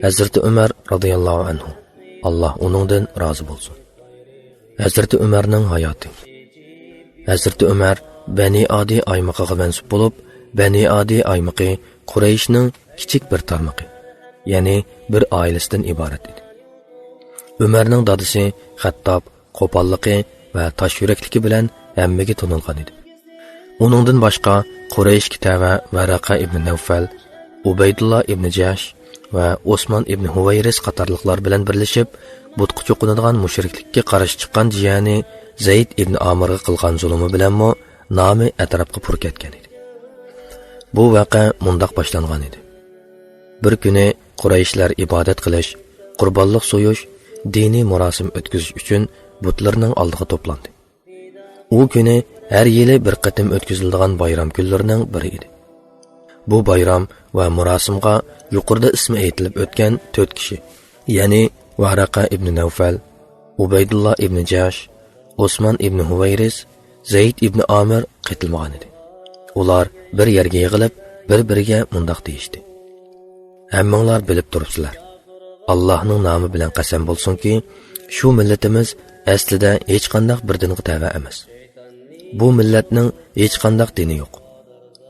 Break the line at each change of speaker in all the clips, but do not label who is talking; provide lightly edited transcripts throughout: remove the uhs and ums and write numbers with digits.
Hazreti Ömer radıyallahu anhu, Allah onundan razı olsun. Hazreti Ömer'nin hayatı. Hazreti Ömer Bani Adi aymaqıga mansub bo'lib, Bani Adi aymaqı Qurayshning kichik bir tarmaqi, ya'ni bir oilasidan iborat edi. Ömerning dadisi Xattob qo'polligi va tosh yurakligi bilan hammaga tanilgan edi. Uningdan boshqa Quraysh kitaba Varaqa ibn Nawfal, Ubaydullah ibn Jahsh va Osman ibn Huvayris qatorliqlar bilan birlashib, butqa cho'qinadigan mushriklikka qarshi chiqqan jiyani Zayd ibn Amirga qilgan zulmi bilanmi nomi atrofga pur ketgan edi. Bu voqea mundaq boshlangan edi. Bir kuni Qurayshlar ibodat qilish, qurbonlik so'yish, diniy marosim o'tkazish uchun butlarning oldiga to'plandi. U kuni har yili bir qatim o'tkaziladigan bayram kunlarining biri edi. Bu bayram va marosimga yuqorida ismi aytilib o'tgan 4 kishi, ya'ni Varaqa ibn Nawfal, Ubaydullah ibn Jahsh, Osman ibn Huvayris, Zayd ibn Amir qatilmagan edi. Ular bir yerga yig'ilib, bir-biriga mundoq deyishdi: "Hammanglar bilib turibsizlar. Allohning nomi bilan qasam bo'lsinki, shu millatimiz aslida hech qanday bir dinga tava emas. Bu millatning hech qanday dini yo'q.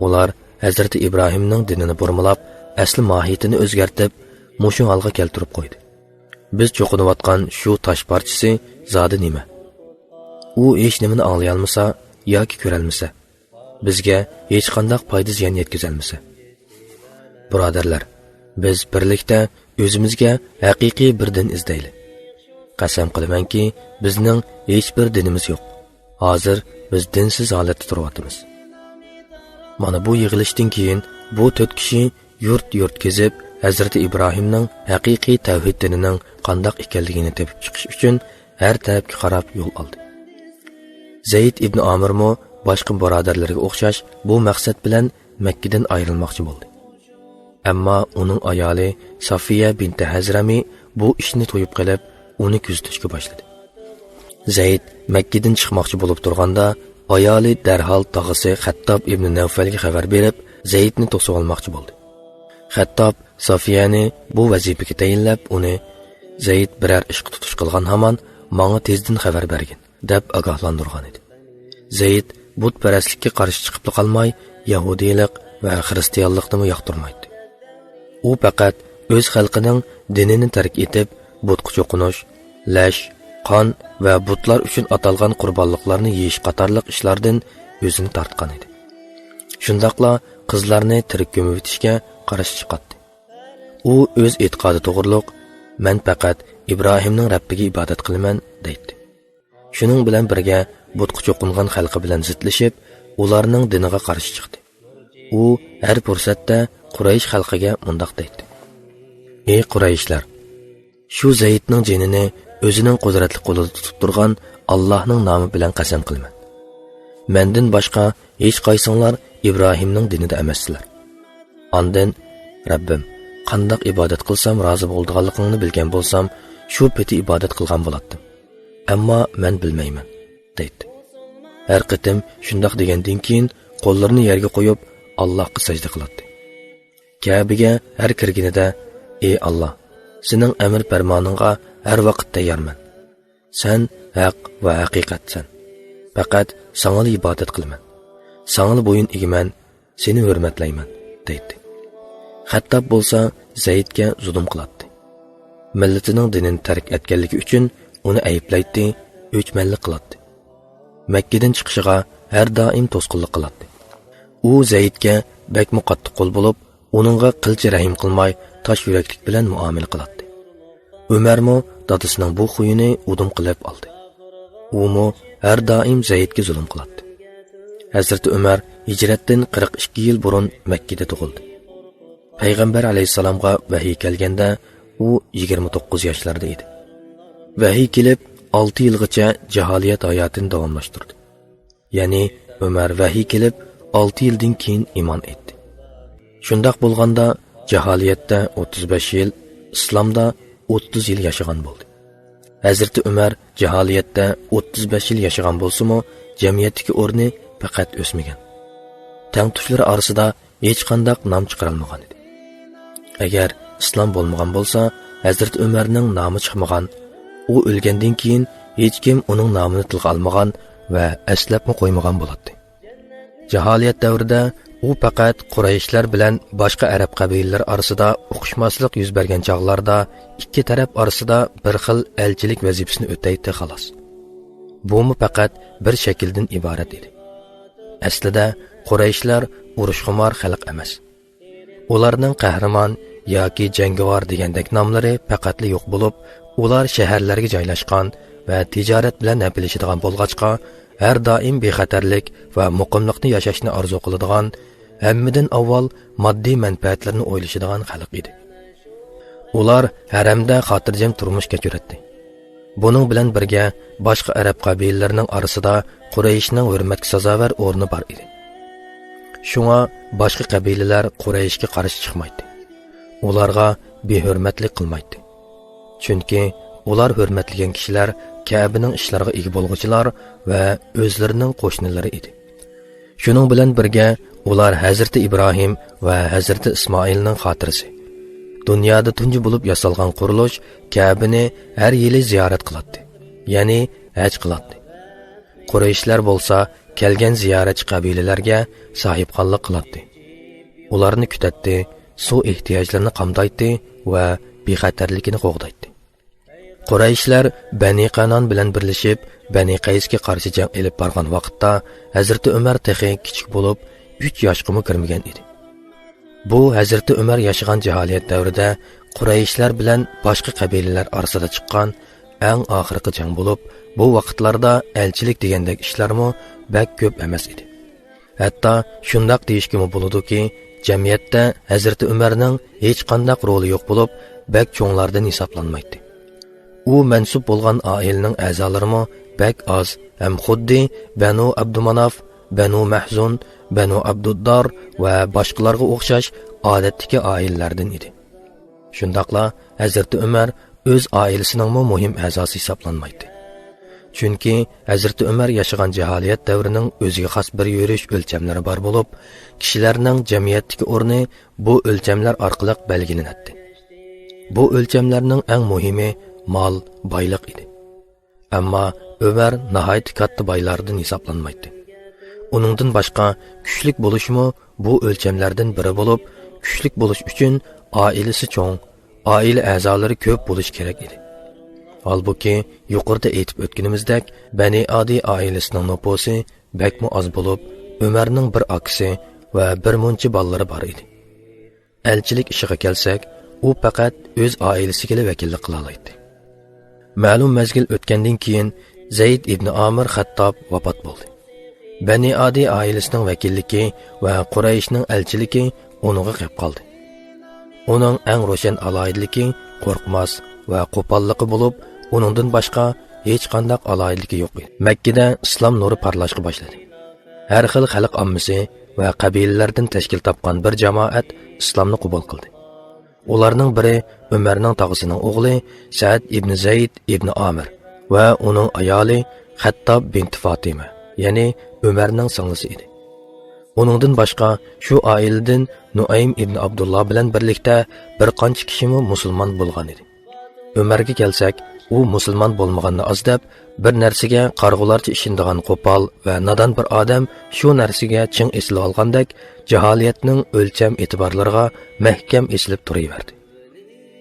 Ular Hazrati Ibrohimning dinini burmilab, asli mohiyatini o'zgartib, mushu holga keltirib qo'ydi. Biz cho'qinayotgan shu tosh parchasi zodi nima? U hech nimani anglay olmasa yoki ko'ra olmasa, bizga hech qanday foyda ziyon yetkazolmasa. Birodarlar, biz birlikda o'zimizga haqiqiy bir din izlaylik. Qasam qilamanki, bizning hech bir dinimiz yo'q. Hozir biz dinsiz holatda turyapmiz." Mana bu yig'ilishdan keyin bu 4 kishi yurt kezib, Hazrati Ibrohimning haqiqiy tavhid dinining qandoq ekanligini topib chiqish uchun har tarafga qarab yo'l oldi. Zayd ibn Amir mo boshqa birodarlarga o'xshash bu maqsad bilan Makka dan ayrilmoqchi bo'ldi. Ammo uning ayoli Safiya binti Hazrami bu ishni to'yib qilib, uni kuzatishga boshladi. Zayd Makka dan chiqmoqchi bo'lib turganda, ayoli darhol tog'asi Xattob ibn Nawfalga xabar berib, Zaydni to'sib olmoqchi bo'ldi. Xattob Safiyani bu vazifaga tayinlab, uni Zayd biror ishga tutish qilgan hamon menga tezdan xabar bergin deb ogohlantirgan edi. Zayd butparastlikka qarshi chiqib qolmay, yahudiylik va xristianlikni yoqtirmaydi. U faqat o'z xalqining dinini tark etib, butqa cho'qinish, lash, qon va butlar uchun atalgan qurbonliklarni yeyish qatorliq ishlardan o'zini tortgan edi. Shundaqla qizlarni tirik ko'mib etishga qarshi chiqdi. U o'z e'tiqodi to'g'riliq, "Men faqat Ibrohimning Rabbiga ibodat qilaman" deydi. Shuning bilan birga butqa cho'qingan xalqi bilan zidlashib, ularning diniga qarshi chiqdi. U har fursatda Quraysh xalqiga mundoq deydi: "Ey Qurayshlar, shu Zaydning jinini o'zining qudratli qo'lida tutib turgan Allohning nomi bilan qasam qilaman. Mendan boshqa hech qaysinglar Ibrohimning dinida emassizlar. Ondan Rabbim, qandoq ibodat qilsam rozi bo'lganligingni bilgan bo'lsam, shu peti ibodat qilgan bo'lardim. Ammo men bilmayman" deydi. Har qitim shundoq degandan keyin qo'llarini yerga qo'yib Allohga sajda qiladi. Kabiga har kirganida: "Ey Alloh, sening amr farmoningga har vaqt tayyorman. Sen haq va haqiqatsan. Faqat sana ibodat qilaman. Sana bo'yin egiman, seni hurmatlayman" deydi. Xattob bo'lsa Zaydga zulm qiladi. Millatining dinini tark etganligi uchun uni ayblaydi, o'chmanlik qiladi. Makkadan chiqishiga har doim to'sqinlik qiladi. U Zaydga bakmi qattiq qo'l bo'lib, uningga qilcha rahim qilmay, tosh yuraklik bilan muomala qiladi. Umarmo dadasining bu xuyini udum qilib oldi. U mo har doim Zaydga zulm qiladi. Hazrati Umar hijratdan 42 yil burun Makkada tug'ildi. Payg'ambar alayhisalomga vahiy kelganda u 29 yoshlarda edi. Vahiy kelib 6 yilgacha jaholiyat hayotini davomlashtirdi. Ya'ni Umar vahiy kelib 6 yildan keyin iymon etdi. Shundoq bo'lganda jaholiyatda 35 yil, islomda 30 yil yashagan bo'ldi. Hazrati Umar jaholiyatda 35 yil yashagan bo'lsa-mu, jamiyatdagi o'rni faqat o'smagan. Tangtushlar orasida hech qanday nom chiqarilmagan edi. Agar islom bo'lmagan bo'lsa, Hazrat Umarning nomi chiqmagan. U o'lgandan keyin hech kim uning nomini tilga olmagan va aslabmi qo'ymagan bo'ladi. Jaholiyat davrida u faqat Qurayshlar bilan boshqa arab qabilalari orasida o'qishmaslik yuz bergan chog'larda ikki taraf orasida bir xil elchilik vazifasini o'taydi xolos. Bu faqat bir shakldan iborat edi. Aslida Qurayshlar urushxumor xalq emas. Ularning qahramon yoki jangovar degandek nomlari faqatli yo'q bo'lib, ular shaharlarga joylashgan va tijorat bilan nafilashadigan bo'lg'achqa, har doim bexatarlik va muqimlikni yashashni orzu qiladigan, hammadan avval moddiy manfaatlarni o'ylashadigan xalq edi. Ular haramda xotirjam turmush kechirdi. Buning bilan birga boshqa arab qabilalarining orasida Qurayshning hurmatga sazovor o'rni bor edi. Shunga boshqa qabilalar Qurayshga qarshi chiqmaydi. Ularga behurmatlik qilmaydi. Chunki ular hurmatlagan kishilar Ka'baning ishlariga ega bo'lg'uchilar va o'zlarining qo'shnilari edi. Shuning bilan birga ular Hazrati Ibrohim va Hazrati Ismoilning xotirasi. Dunyoda tunji bo'lib yasalgan qurilish Ka'bani har yili ziyorat qiladi, ya'ni haj qiladi. Qurayshlar bo'lsa kelgan ziyoratchi qabilalarga sahibxonlik qiladi. Ularni kutadi, suv ehtiyojlarini qamdaydi va bexatarlikni qo'g'daydi. Qurayshlar Bani Qanon bilan birlashib Bani Qaysga qarshi jang elib borgan vaqtda Hazrati Umar texi kichik bo'lib 3 yoshga kirmagan edi. Bu Hazrati Umar yashagan jaholiyat davrida Qurayshlar bilan boshqa qabilalar orasida chiqqan eng oxirgi jang bo'lib, bu vaqtlarda elchilik degandek ishlarmo bak ko'p emas edi. Hatto shundoq deyishga bo'ladiki, jamiyatda Hazrati Umarning hech qanday roli yo'q bo'lib, bak cho'nglardan hisoblanmaydi. U mansub bo'lgan oilaning a'zolarimi bak oz, ham xuddi Banu Abdumanaf, Banu Mahzun, Banu Abduddar va boshqalarga o'xshash odatdagi oilalardan edi. Shundaqla Hazrati Umar o'z oilasining muhim a'zosi hisoblanmaydi. Chunki Hazrati Umar yashagan jaholiyat davrining o'ziga xos bir yurish o'lchamlari bor bo'lib, kishilarning jamiyatdagi o'rni bu o'lchamlar orqali belgilanadi. Bu o'lchamlarning eng muhimi mol, boylik edi. Ammo Umar nihoyat katta boylardan hisoblanmaydi. Uningdan boshqa kuchlik bo'lishmi bu o'lchamlardan biri bo'lib, kuchlik bo'lish uchun oilasi cho'ng, oila a'zolari ko'p bo'lish kerak edi. Halbuki yuqorida aytib o'tganimizdek, Bani Adi oilasining nufusi bakmo oz bo'lib, Umarning bir akasi va bir muncha bolalari bor edi. Elchilik ishiga kelsak, u faqat o'z oilasiga vakillik qila oladi. Ma'lum mazgil o'tgandan keyin Zayd ibn Amir Xattob vafot bo'ldi. Bani Adi oilasining vakilligi va Qurayshning elchiligi uningga qolib qoldi. Uning eng ro'shan aloyidligi qo'rqmas va qo'polligi bo'lib, uningdan boshqa hech qanday aloyidligi yo'q edi. Makkada islom nuri parlashga boshladi. Har xil xalq ommasi va qabilalardan tashkil topgan bir jamoat islomni qabul qildi. Ularning biri Umarning tog'asining o'g'li Sa'd ibn Zayd ibn Amir va uning ayoli Xattob bint Fatima, ya'ni Umarning singlisi edi. Uningdan boshqa shu oiladan Nuaym ibn Abdullah bilan birlikda bir qancha kishi musulmon bo'lgan edi. Umarga kelsak, u musulmon bo'lmaganni azdab, bir narsaga qarg'ularcha ishindigan qo'pol va nodon bir odam shu narsaga ching esilib olgandek, jaholiyatning o'lcham e'tiborlariga mahkam esilib turaverdi.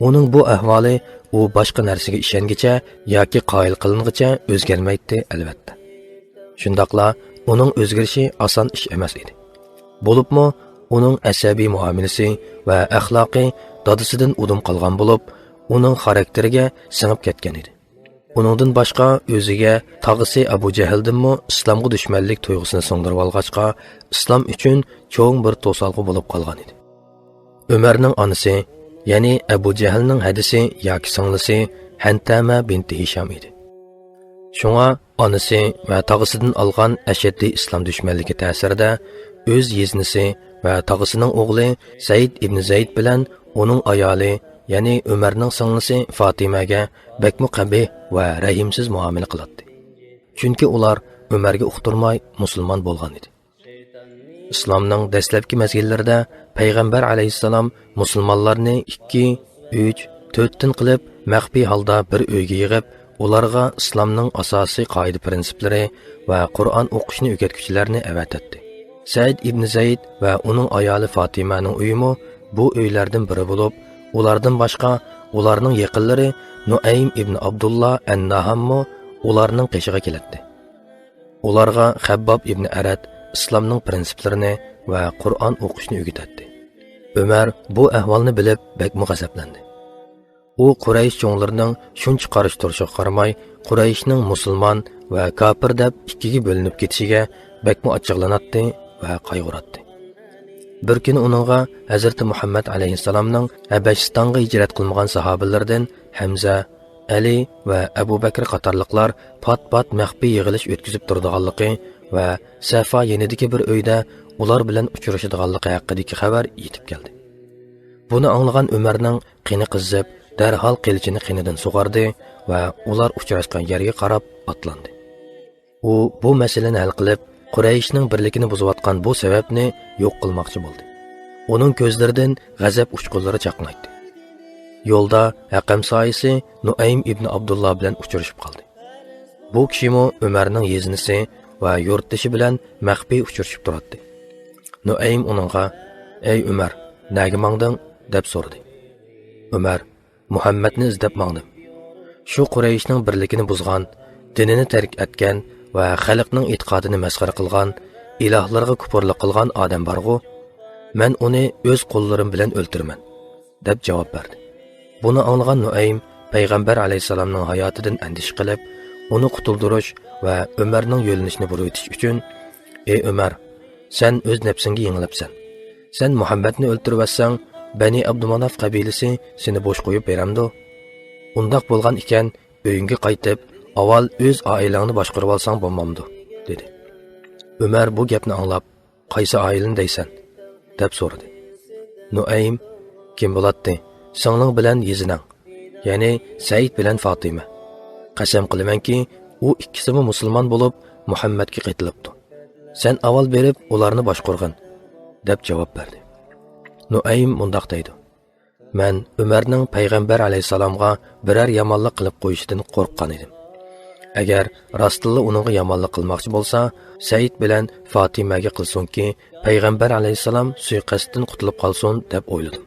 Uning bu ahvoli u boshqa narsaga ishongicha yoki qoyil qilingicha o'zgarmaydi albatta. Shundaqla uning o'zgarishi oson ish emas edi. Bo'libmi, uning asabiy muomalasi va axloqi dadasidan udum qolgan bo'lib, uning xarakteriga singib ketgan edi. Uningdan boshqa o'ziga tog'isi Abu Jahldinmi islomga dushmanlik tuyg'usini so'ndirib olg'achqa, islom uchun cho'ng bir to'salg'i bo'lib qolgan edi. Umarning onasi, ya'ni Abu Jahlning hadisi yoki singlisi Hantama binti Hisham edi. Shunga onasi va tog'isidan olgan ashaddiy islom dushmanligi ta'sirida o'z yeznisi va tog'isining o'g'li Said ibn Zayd bilan uning ayoli, ya'ni Umarning singlisi Fatimaga bakmu qabih va rahimsiz muomala qiladi. Chunki ular Umarga uqtirmay musulmon bo'lgan edi. Islomning dastlabki mazgillarida payg'ambar alayhissalom musulmonlarni 2 3-4 qilib maxfiy holda bir uyga yig'ib, ularga islomning asosiy qoida prinsiplari va Qur'on o'qishni o'rgatuvchilarni avatadi. Said ibn Zayd va uning ayoli Fatimaning uyimi bu uylardan biri bo'lib, ulardan boshqa ularning yaqinlari Nuaym ibn Abdullah an-Nahammo ularning qishiga keladi. Ularga Xabbob ibn Arad islomning prinsiplarini va Qur'on o'qishni o'rgatadi. Umar bu ahvolni bilib bakmo g'azablandi. U Quraysh cho'nglarining shuncha qarish turishiga qaramay, Qurayshning musulmon va kofir deb ikkiga bo'linib ketishiga bakmo achchiqlanadi va qayg'uradi. Bir kuni uningga Hazrat Muhammad alayhissalomning Habashistonga hijrat qilmagan sahobalardan Hamza, Ali va Abu Bakr qatorliqlar pat-pat maxfiy yig'ilish o'tkazib turadiganligi va Safa yenidagi bir uyda ular bilan uchrashadiganligi haqidagi xabar yetib keldi. Buni anglagan Umarning qini qizzib, darhol qilichini qinidan sug'ardi va ular uchrashgan yerga qarab otlandi. U bu masalani hal qilib, Qurayshning birligini buzayotgan bu sababni yo'q qilmoqchi bo'ldi. Uning ko'zlaridan g'azab uchqunlari chaqnaydi. Yo'lda Haqam soyisi Nuaym ibn Abdullah bilan uchrashib qoldi. Bu kishimi Umarning yeznisi va yurtdoshi bilan maxfiy uchrashib turadi. Nuaym uningga: "Ey Umar, nega mangding?" deb so'radi. Umar: "Muhammadni izlab mangdim. Shu Qurayshning birligini buzgan, dinini tark etgan va xalqning e'tiqodini masxara qilgan, ilohlarga kufrlik qilgan odam bor-ku, men uni o'z qo'llarim bilan o'ltiraman" deb javob berdi. Buni anglagan Nuaym payg'ambar alayhisalomning hayotidan andish qilib, uni qutuldirish va Umarning yo'linishini burib o'tish uchun: "Ey Umar, sen o'z nafsingga yengilibsan. Sen Muhammadni o'ltiribsan, Bani Abdumanaf qabilasi seni bo'sh qo'yib beramdi. Undaq bo'lgan ekan, uyingga qaytib, avval o'z oilangni boshqarib olsang bo'lmamdi" dedi. Umar bu gapni anglab, "Qaysi oilani deysan?" deb so'radi. Nuaym: "Kim bo'ladi? Singling bilan yezinang, ya'ni Said bilan Fatima. Qasam qilamanki, u ikkisimi musulmon bo'lib Muhammadga qaytilibdi. Sen avval berib ularni boshqargin" deb javob berdi. Nuaym mundaq deydi: "Men Umarning payg'ambar alayhisalomga biror yomonlik qilib qo'yishidan qo'rqqan edim. Agar rostilla uningga yomonlik qilmoqchi bo'lsa, Said bilan Fatimaga qilsinki, payg'ambar alayhisalom suiqasddan qutulib qolsin deb o'yladim."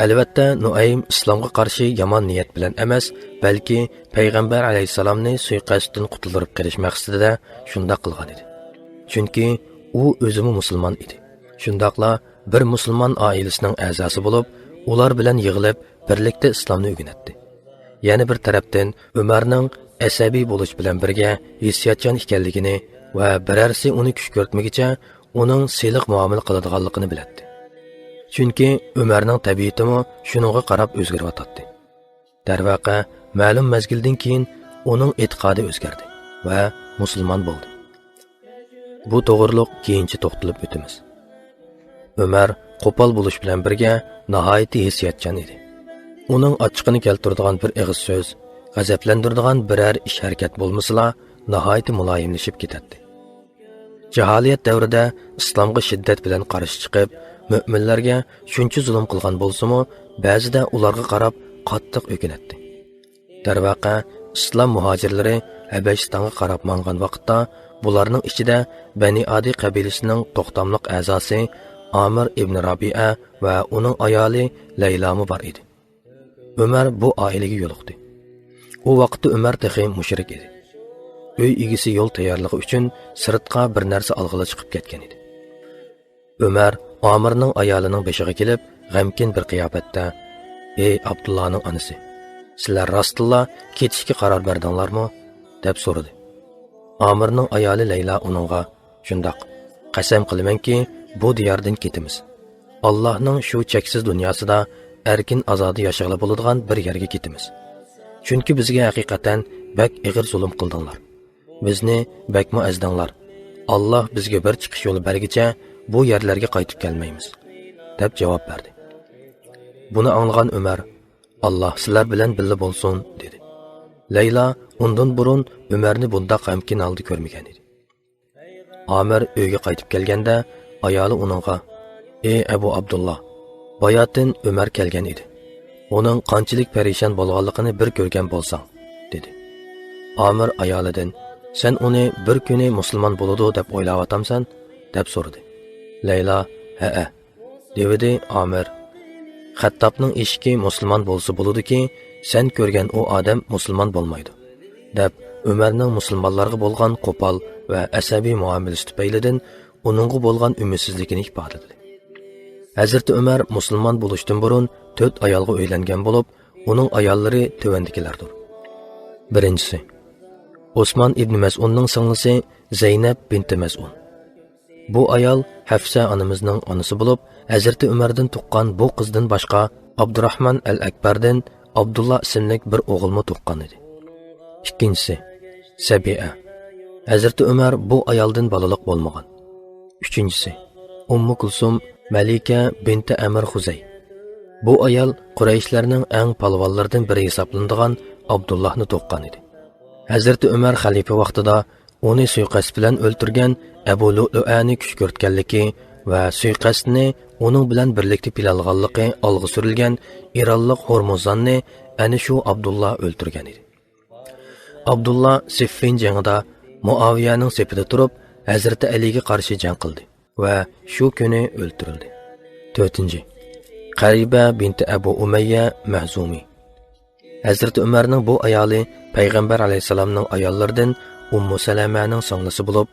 Albatta, Nuaym islomga qarshi yomon niyat bilan emas, balki payg'ambar alayhisalomni suiqasddan qutuldirib qilish maqsadida shunday qilgan edi. Chunki u o'zimi musulmon edi. Shundaqla bir musulmon oilasining a'zosi bo'lib, ular bilan yig'ilib birlikda islomni o'rganatdi. Yana bir tarafdan Umarning asabiy bo'lish bilan birga hissiyatchan ekanligini va birarsi uni kuch ko'rtmagicha uning siliq muomala qiladiganligini biladi. Chunki Umarning tabiatimi shuningga qarab o'zgarib Darvaqa, ma'lum mezgildan keyin uning e'tiqodi o'zgardi va musulmon bo'ldi. Bu to'g'riliq keyinchi to'xtalib o'tamiz. Umar qo'pol bo'lish bilan birga nihoyatda hissiyatchan edi. Uning ochiqini keltiradigan bir og'iz so'z, g'azablantiradigan biror ish harakat bo'lmasa, nihoyatda muloyimlashib ketadi. Jaholiyat davrida islomga shiddat bilan qarshi chiqib, mu'minlarga shuncha zulm qilgan bo'lsa-mu, ba'zida ularga qarab qattiq o'kinadi. Darvaqa, islom muhojirlari Habashistonga qarab mangan vaqtda bularning ichida Bani Adi qabilasining to'xtamliq a'zosi Amir ibn Rabi'a va uning ayoli Laylomi bor edi. Umar bu oilaga yo'liqdi. U vaqtda Umar texi mushrik edi. Uy egisi yo'l tayyorligi uchun sirtqa bir narsa olg'ila chiqib ketgan edi. Umar Amirning ayolining beshiga kelib, g'amkin bir qiyofatda: "Ey Abdullohning onasi, sizlar rostilla ketishga qaror berdinglarmi?" deb so'radi. Amirning ayoli Layla uningga: "Shundoq, qasam qilamanki, bu diyordan ketamiz. Allohning shu cheksiz dunyosida erkin azodi yashag'li bo'ladigan bir yerga ketamiz. Chunki bizga haqiqatan bak ig'ir zulm qildinglar. Bizni bakmo azdinglar. Alloh bizga bir chiqish yo'li bergicha bu yerlarga qaytib kelmaymiz" deb javob berdi. Buni anglagan Umar: "Alloh sizlar bilan birga bo'lsin" dedi. Layla undan burun Umarni bundaq g'amkin holda ko'rmagan edi. Amir uyga qaytib kelganda ayoli uningga: "Ey Abu Abdullah, bayotin Umar kelgan edi. uning qanchalik parishon bo'lganligini bir ko'rgan bo'lsang, dedi. Amir ayolidan, sen uni bir kuni musulmon bo'ladi deb o'ylayapsansan, deb so'radi. Layla, ha, dedi Amir. Xattabning eshiki musulmon bo'lsa bo'ladi-ki, sen ko'rgan u odam musulmon bo'lmaydi, deb Umarning musulmonlarga bo'lgan qo'pol va asabiy muomalasi tufaylidan uningga bo'lgan umidsizligini ifodaladi. Hazrati Umar musulmon bo'lishdan burun 4 ayolga uylangan bo'lib, uning ayollari tövendikilardir. Birinchisi, Osman ibn Mas'unning singlisi Zaynab binti Mas'un. Bu ayol Hafsa onamizning onasi bo'lib, Hazrati Umardan tuqqan bu qizdan boshqa Abdurrahman al-Akbardan Abdullah ismli bir o'g'ilni tuqqan edi. Ikkinchisi, Sabi'a. Hazrati Umar bu ayoldan balaliq bo'lmagan. Uchinchisi, Ummu Kulsum Malika binti Amr Xuzay. Bu ayol Qurayshlarning eng palvonlaridan biri hisoblanadigan Abdullahni tuqqan edi. Hazrati Umar xalifa vaqtida uni suiqasd bilan o'ltirgan Abu Lu'lu'ani kuch ko'rtganligi va suiqasdni uning bilan birlikda planlaganligi olg'a surilgan Ironlik Hormuzonni ana shu Abdullah o'ltirgan edi. Abdullah Siffin jangida Muaviyaning sepida turib, Hazrati Aliga qarshi jang qildi va shu kuni o'ldirildi. 4. Qariba binti Abu Umayya Mahzumi. Hazrati Umarning bu ayoli Payg'ambar alayhisalomning ayollaridan Ummu Salamaning singlisi bo'lib,